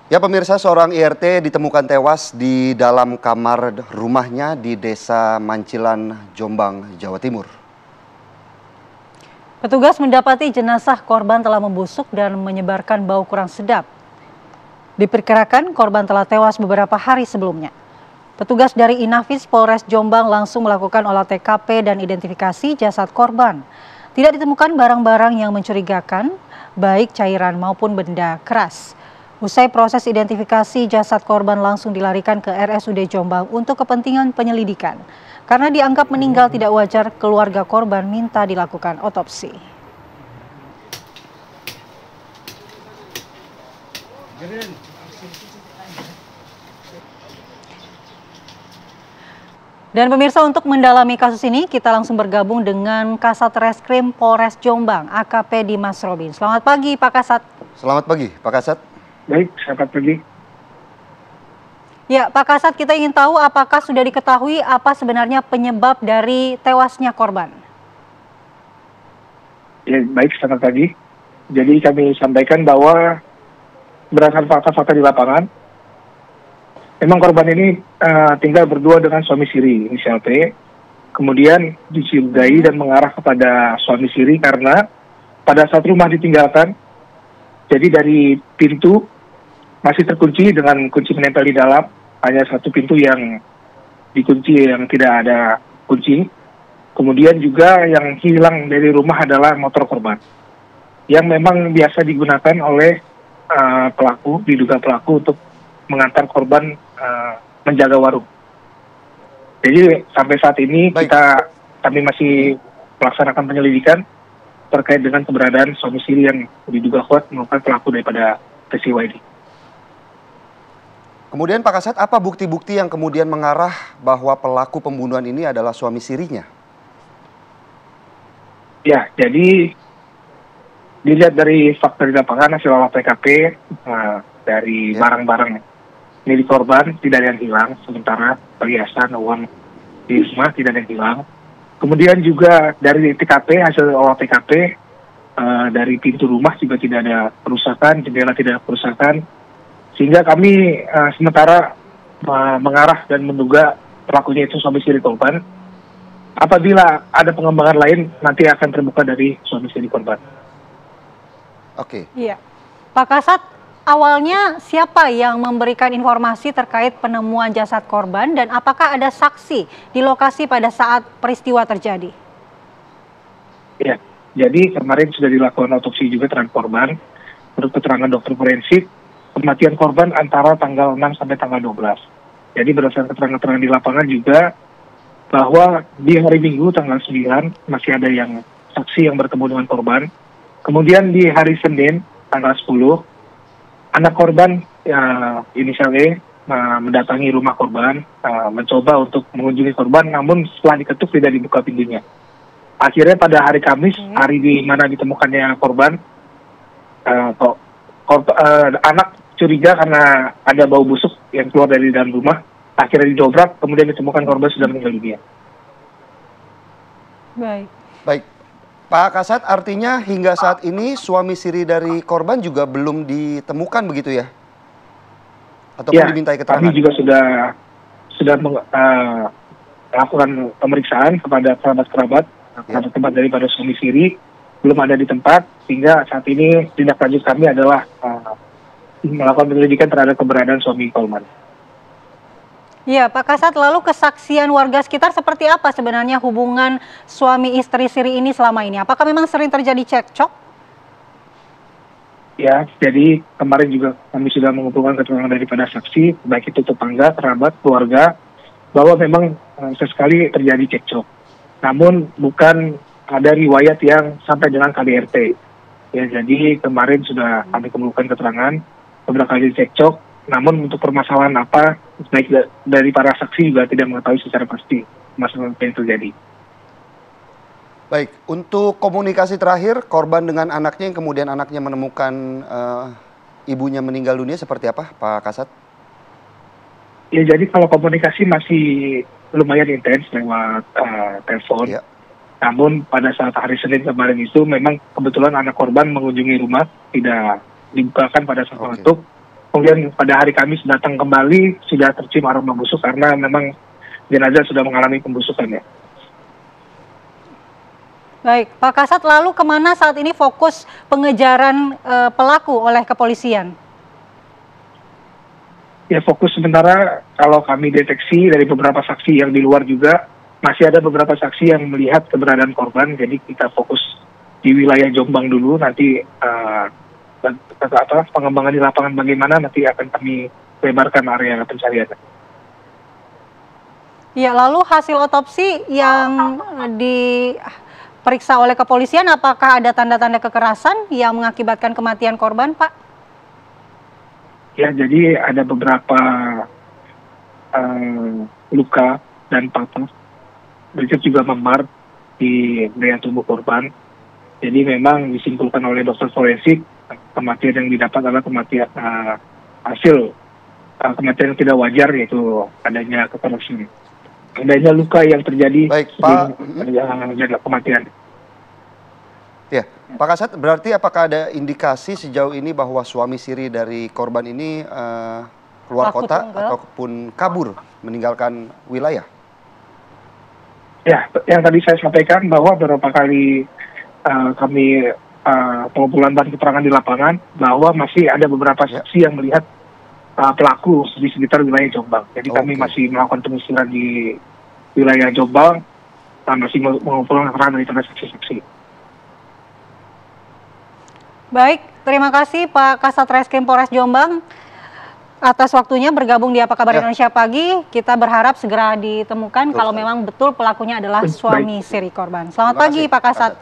Ya pemirsa, seorang IRT ditemukan tewas di dalam kamar rumahnya di Desa Mancilan, Jombang, Jawa Timur. Petugas mendapati jenazah korban telah membusuk dan menyebarkan bau kurang sedap. Diperkirakan korban telah tewas beberapa hari sebelumnya. Petugas dari Inafis Polres Jombang langsung melakukan olah TKP dan identifikasi jasad korban. Tidak ditemukan barang-barang yang mencurigakan, baik cairan maupun benda keras. Usai proses identifikasi, jasad korban langsung dilarikan ke RSUD Jombang untuk kepentingan penyelidikan. Karena dianggap meninggal tidak wajar, keluarga korban minta dilakukan otopsi. Dan pemirsa, untuk mendalami kasus ini, kita langsung bergabung dengan Kasat Reskrim Polres Jombang, AKP Dimas Robin. Selamat pagi, Pak Kasat. Selamat pagi, Pak Kasat. Baik, selamat pagi. Ya, Pak Kasat, kita ingin tahu apakah sudah diketahui apa sebenarnya penyebab dari tewasnya korban? Ya, baik, selamat pagi. Jadi kami sampaikan bahwa berdasarkan fakta-fakta di lapangan, memang korban ini tinggal berdua dengan suami siri, inisial P. Kemudian dicurigai dan mengarah kepada suami siri karena pada saat rumah ditinggalkan, jadi dari pintu masih terkunci dengan kunci menempel di dalam, hanya satu pintu yang dikunci yang tidak ada kunci. Kemudian juga yang hilang dari rumah adalah motor korban, yang memang biasa digunakan oleh pelaku, diduga pelaku untuk mengantar korban menjaga warung. Jadi sampai saat ini kami masih melaksanakan penyelidikan terkait dengan keberadaan suami siri yang diduga kuat merupakan pelaku daripada peristiwa ini. Kemudian Pak Kasat, apa bukti-bukti yang kemudian mengarah bahwa pelaku pembunuhan ini adalah suami sirinya? Ya, jadi dilihat dari fakta di lapangan, hasil olah TKP, dari barang-barang milik korban tidak ada yang hilang, sementara perhiasan, uang di rumah tidak ada yang hilang. Kemudian juga dari TKP, hasil olah TKP, dari pintu rumah juga tidak ada kerusakan, jendela tidak ada kerusakan, sehingga kami sementara mengarah dan menduga pelakunya itu suami siri korban. Apabila ada pengembangan lain, nanti akan terbuka dari suami siri korban. Oke. Iya, Pak Kasat, awalnya siapa yang memberikan informasi terkait penemuan jasad korban dan apakah ada saksi di lokasi pada saat peristiwa terjadi? Ya, jadi kemarin sudah dilakukan otopsi juga terhadap korban. Menurut keterangan dokter forensik, kematian korban antara tanggal 6 sampai tanggal 12. Jadi berdasarkan keterangan di lapangan juga bahwa di hari Minggu tanggal 9 masih ada yang saksi yang bertemu dengan korban. Kemudian di hari Senin tanggal 10, anak korban inisial E mendatangi rumah korban, mencoba untuk mengunjungi korban, namun setelah diketuk tidak dibuka pintunya. Akhirnya pada hari Kamis, hari di mana ditemukannya korban, anak curiga karena ada bau busuk yang keluar dari dalam rumah, akhirnya didobrak, kemudian ditemukan korban sudah meninggal dunia. Baik. Pak Kasat, artinya hingga saat ini suami siri dari korban juga belum ditemukan begitu ya? Ataupun dimintai keterangan? Kami juga sudah melakukan pemeriksaan kepada kerabat-kerabat tempat daripada suami siri, belum ada di tempat, sehingga saat ini tindak lanjut kami adalah melakukan penyelidikan terhadap keberadaan suami korban. Ya, Pak Kasat, lalu kesaksian warga sekitar seperti apa sebenarnya hubungan suami istri siri ini selama ini? Apakah memang sering terjadi cekcok? Ya, jadi kemarin juga kami sudah mengumpulkan keterangan daripada saksi, baik itu tetangga, kerabat, keluarga, bahwa memang sesekali terjadi cekcok. Namun bukan ada riwayat yang sampai dengan KDRT. Ya, jadi kemarin sudah kami kumpulkan keterangan beberapa kali cekcok. Namun untuk permasalahan apa, baik dari para saksi juga tidak mengetahui secara pasti masalah apa yang terjadi. Baik, untuk komunikasi terakhir korban dengan anaknya yang kemudian anaknya menemukan ibunya meninggal dunia seperti apa, Pak Kasat? Ya, jadi kalau komunikasi masih lumayan intens lewat telepon. Ya. Namun pada saat hari Senin kemarin itu memang kebetulan anak korban mengunjungi rumah, tidak dibukakan pada saat itu. kemudian pada hari Kamis datang kembali sudah tercium aroma busuk karena memang jenazah sudah mengalami pembusukan ya. Baik, Pak Kasat, lalu kemana saat ini fokus pengejaran pelaku oleh kepolisian? Ya, fokus sementara kalau kami deteksi dari beberapa saksi yang di luar juga, masih ada beberapa saksi yang melihat keberadaan korban, jadi kita fokus di wilayah Jombang dulu, nanti pengembangan di lapangan bagaimana nanti akan kami lebarkan area pencarian. Ya, lalu hasil otopsi yang diperiksa oleh kepolisian, apakah ada tanda-tanda kekerasan yang mengakibatkan kematian korban, Pak? Ya, jadi ada beberapa luka dan patah, berikut juga memar di area tubuh korban. Jadi memang disimpulkan oleh dokter forensik, kematian yang didapat adalah kematian hasil kematian yang tidak wajar, yaitu adanya kekerasan. Adanya luka yang terjadi. Baik, Pak. Yang kematian. Ya, Pak Kasat, berarti apakah ada indikasi sejauh ini bahwa suami siri dari korban ini keluar kota ataupun kabur meninggalkan wilayah? Ya, yang tadi saya sampaikan bahwa beberapa kali kami pengumpulan bahan keterangan di lapangan bahwa masih ada beberapa saksi yang melihat pelaku di sekitar wilayah Jombang. Jadi kami masih melakukan penyisiran di wilayah Jombang dan masih mengumpulkan keterangan dari saksi-saksi. Baik, terima kasih Pak Kasat Reskrim Polres Jombang atas waktunya bergabung di Apa Kabar Indonesia Pagi. Kita berharap segera ditemukan kalau memang betul pelakunya adalah suami siri korban. Selamat pagi Pak Kasat.